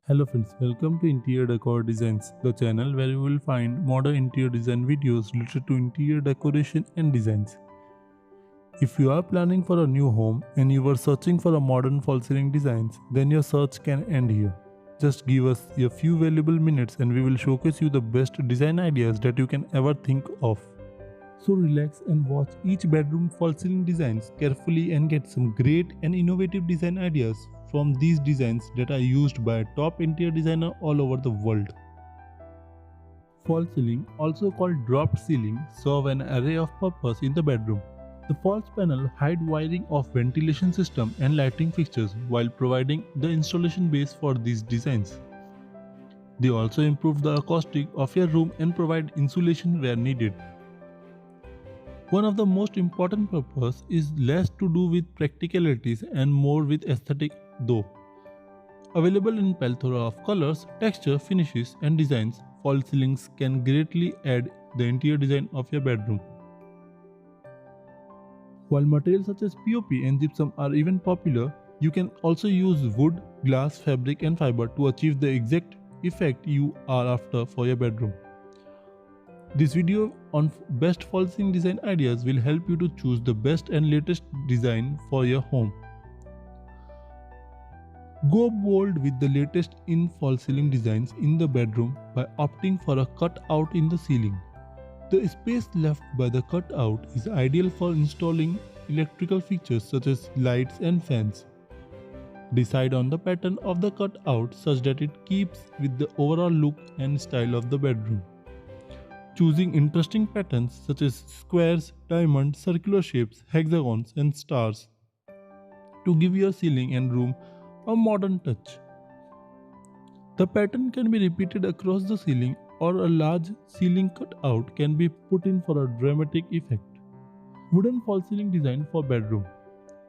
Hello friends, welcome to Interior Decor Designs, the channel where you will find modern interior design videos related to interior decoration and designs. If you are planning for a new home and you were searching for a modern false ceiling designs, then your search can end here. Just give us a few valuable minutes and we will showcase you the best design ideas that you can ever think of. So relax and watch each bedroom false ceiling designs carefully and get some great and innovative design ideas from these designs that are used by a top interior designer all over the world. False ceiling, also called dropped ceiling, serve an array of purpose in the bedroom. The false panel hide wiring of ventilation system and lighting fixtures while providing the installation base for these designs. They also improve the acoustic of your room and provide insulation where needed. One of the most important purpose is less to do with practicalities and more with aesthetic though. Available in plethora of colors, texture, finishes and designs, false ceilings can greatly add the interior design of your bedroom. While materials such as POP and gypsum are even popular, you can also use wood, glass, fabric and fiber to achieve the exact effect you are after for your bedroom. This video on best false ceiling design ideas will help you to choose the best and latest design for your home. Go bold with the latest in false ceiling designs in the bedroom by opting for a cutout in the ceiling. The space left by the cutout is ideal for installing electrical features such as lights and fans. Decide on the pattern of the cutout such that it keeps with the overall look and style of the bedroom. Choosing interesting patterns such as squares, diamonds, circular shapes, hexagons and stars to give your ceiling and room a modern touch. The pattern can be repeated across the ceiling or a large ceiling cutout can be put in for a dramatic effect. Wooden false ceiling design for bedroom.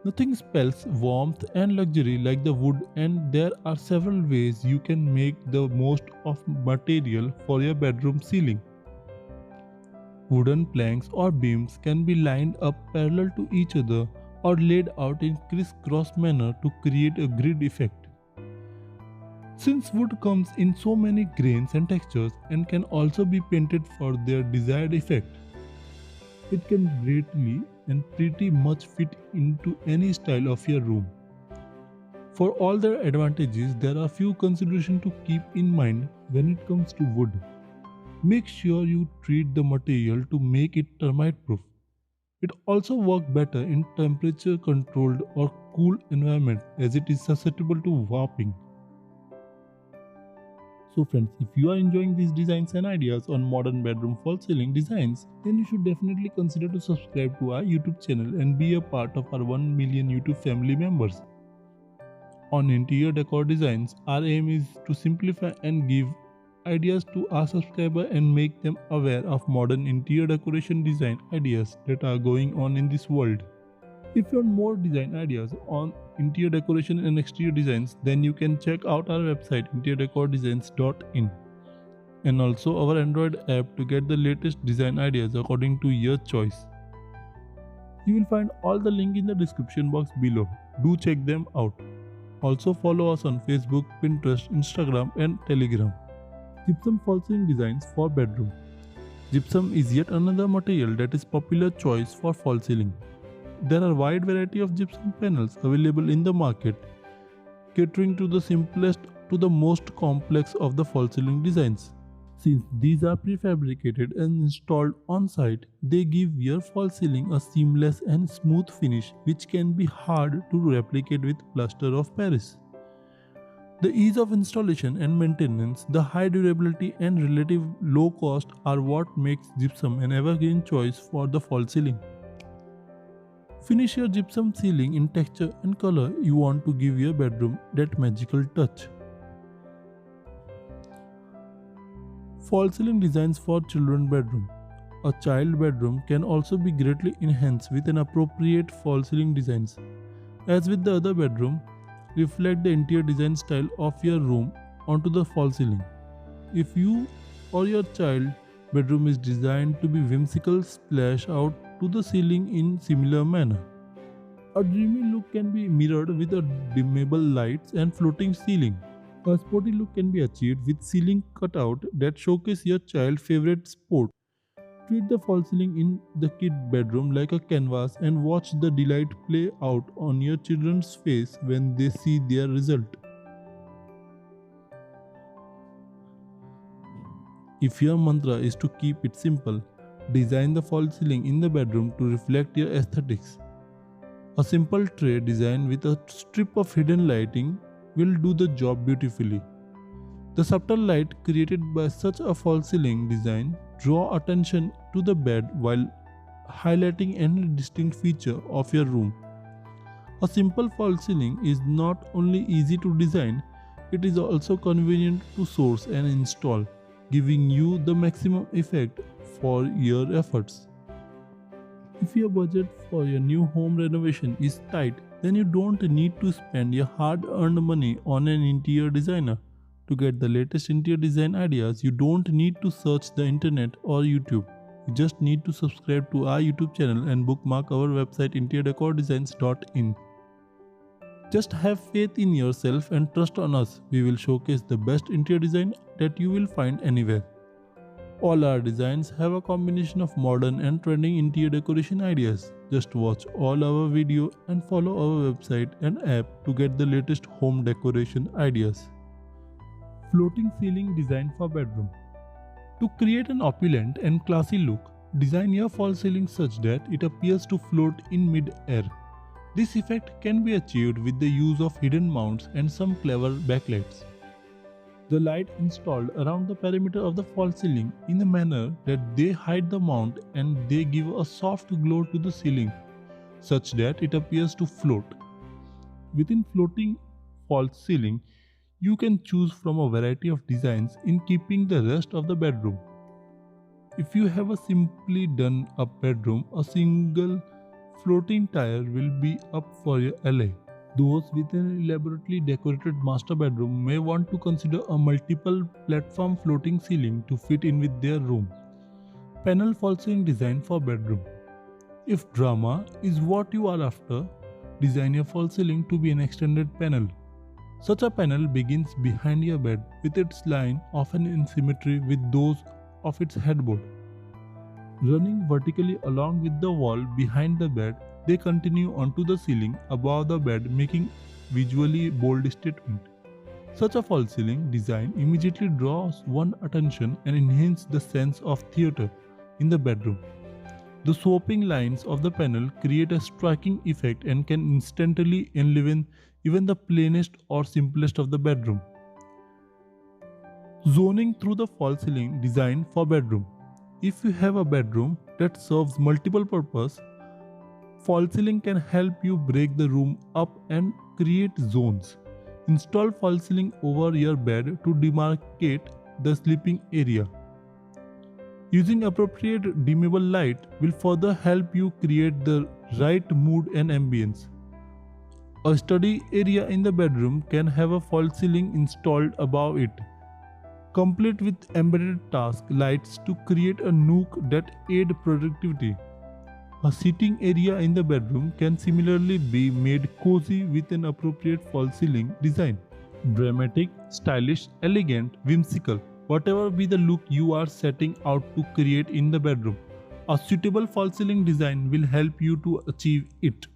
Nothing spells warmth and luxury like the wood, and there are several ways you can make the most of material for your bedroom ceiling. Wooden planks or beams can be lined up parallel to each other or laid out in criss-cross manner to create a grid effect. Since wood comes in so many grains and textures and can also be painted for their desired effect, it can greatly and pretty much fit into any style of your room. For all their advantages, there are few considerations to keep in mind when it comes to wood. Make sure you treat the material to make it termite proof. It also works better in temperature controlled or cool environment as it is susceptible to warping. So friends, if you are enjoying these designs and ideas on modern bedroom false ceiling designs, then you should definitely consider to subscribe to our YouTube channel and be a part of our 1 million YouTube family members. On Interior Decor Designs, our aim is to simplify and give ideas to our subscribers and make them aware of modern interior decoration design ideas that are going on in this world. If you want more design ideas on interior decoration and exterior designs, then you can check out our website interiordecordesigns.in and also our Android app to get the latest design ideas according to your choice. You will find all the link in the description box below. Do check them out. Also follow us on Facebook, Pinterest, Instagram and Telegram. Gypsum false ceiling designs for bedroom. Gypsum is yet another material that is popular choice for false ceiling. There are wide variety of gypsum panels available in the market, catering to the simplest to the most complex of the false ceiling designs. Since these are prefabricated and installed on site, they give your false ceiling a seamless and smooth finish which can be hard to replicate with plaster of Paris. The ease of installation and maintenance, the high durability and relative low cost are what makes gypsum an evergreen choice for the false ceiling. Finish your gypsum ceiling in texture and color you want to give your bedroom that magical touch. False ceiling designs for children bedroom. A child bedroom can also be greatly enhanced with an appropriate false ceiling designs. As with the other bedroom, reflect the interior design style of your room onto the false ceiling. If you or your child bedroom is designed to be whimsical, splash out to the ceiling in similar manner. A dreamy look can be mirrored with a dimmable lights and floating ceiling. A sporty look can be achieved with ceiling cutout that showcase your child's favorite sport. Treat the false ceiling in the kid bedroom like a canvas and watch the delight play out on your children's face when they see their result. If your mantra is to keep it simple, design the false ceiling in the bedroom to reflect your aesthetics. A simple tray designed with a strip of hidden lighting will do the job beautifully. The subtle light created by such a false ceiling design draw attention to the bed while highlighting any distinct feature of your room. A simple false ceiling is not only easy to design, it is also convenient to source and install, giving you the maximum effect for your efforts. If your budget for your new home renovation is tight, then you don't need to spend your hard-earned money on an interior designer. To get the latest interior design ideas, you don't need to search the internet or YouTube. You just need to subscribe to our YouTube channel and bookmark our website interiordecordesigns.in. Just have faith in yourself and trust on us. We will showcase the best interior design that you will find anywhere. All our designs have a combination of modern and trending interior decoration ideas. Just watch all our video and follow our website and app to get the latest home decoration ideas. Floating ceiling design for bedroom. To create an opulent and classy look, design your false ceiling such that it appears to float in mid-air. This effect can be achieved with the use of hidden mounts and some clever backlights. The light installed around the perimeter of the false ceiling in a manner that they hide the mount and they give a soft glow to the ceiling, such that it appears to float. Within floating false ceiling, you can choose from a variety of designs in keeping the rest of the bedroom. If you have a simply done up bedroom, a single floating tire will be up for your LA. Those with an elaborately decorated master bedroom may want to consider a multiple platform floating ceiling to fit in with their room. Panel false ceiling design for bedroom. If drama is what you are after, design your false ceiling to be an extended panel. Such a panel begins behind your bed with its line often in symmetry with those of its headboard. Running vertically along with the wall behind the bed, they continue onto the ceiling above the bed, making visually bold statement. Such a false ceiling design immediately draws one's attention and enhances the sense of theater in the bedroom. The swoping lines of the panel create a striking effect and can instantly enliven even the plainest or simplest of the bedroom. Zoning through the false ceiling design for bedroom. If you have a bedroom that serves multiple purposes, false ceiling can help you break the room up and create zones. Install false ceiling over your bed to demarcate the sleeping area. Using appropriate dimmable light will further help you create the right mood and ambience. A study area in the bedroom can have a false ceiling installed above it, complete with embedded task lights to create a nook that aid productivity. A seating area in the bedroom can similarly be made cozy with an appropriate false ceiling design. Dramatic, stylish, elegant, whimsical, whatever be the look you are setting out to create in the bedroom, a suitable false ceiling design will help you to achieve it.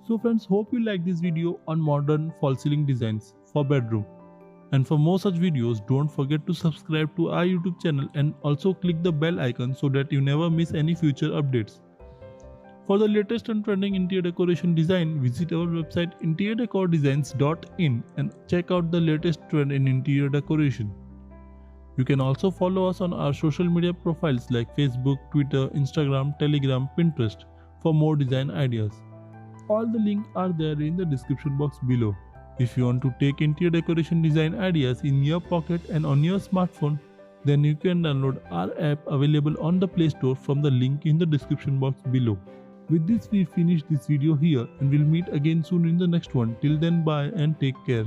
So friends, hope you like this video on modern false ceiling designs for bedroom. And for more such videos, don't forget to subscribe to our YouTube channel and also click the bell icon so that you never miss any future updates. For the latest and trending interior decoration design, visit our website interiordecordesigns.in and check out the latest trend in interior decoration. You can also follow us on our social media profiles like Facebook, Twitter, Instagram, Telegram, Pinterest for more design ideas. All the links are there in the description box below. If you want to take interior decoration design ideas in your pocket and on your smartphone, then you can download our app available on the Play Store from the link in the description box below. With this we finish this video here and we'll meet again soon in the next one. Till then, bye and take care.